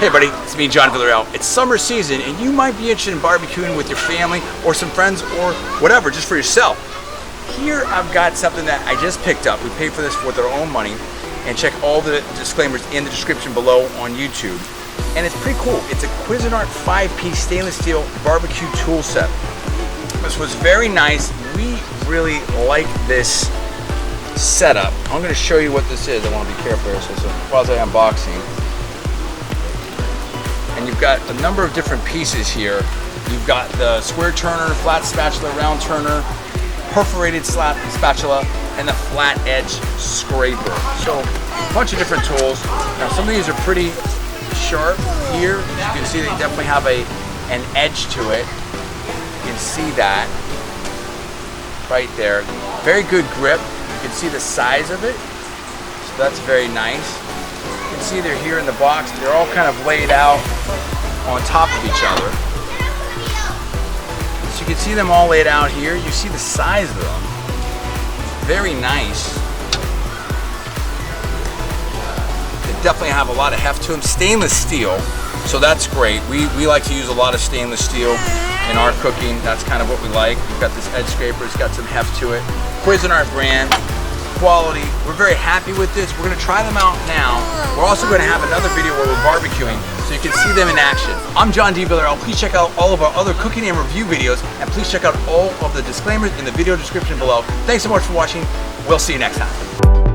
Hey buddy, it's me, John Villarreal. It's summer season and you might be interested in barbecuing with your family or some friends or whatever, just for yourself. Here I've got something that I just picked up. We paid for this with our own money, and check all the disclaimers in the description below on YouTube. And it's pretty cool. It's a Cuisinart 5-piece stainless steel barbecue tool set. This was very nice. We really like this setup. I'm going to show you what this is. I want to be careful here, so it's a quasi-unboxing. And you've got a number of different pieces here. You've got the square turner, flat spatula, round turner, perforated spatula, and the flat edge scraper. So a bunch of different tools. Now some of these are pretty sharp here. As you can see, they definitely have an edge to it. You can see that right there. Very good grip. You can see the size of it. So that's very nice. You can see they're here in the box. They're all kind of laid out on top of each other. So you can see them all laid out here. You see the size of them. Very nice. They definitely have a lot of heft to them. Stainless steel, so that's great. We like to use a lot of stainless steel in our cooking. That's kind of what we like. We've got this edge scraper. It's got some heft to it. Cuisinart brand. Quality. We're very happy with this. We're going to try them out now. We're also going to have another video where we're barbecuing so you can see them in action. I'm John D. Villarreal. Please check out all of our other cooking and review videos, and please check out all of the disclaimers in the video description below. Thanks so much for watching. We'll see you next time.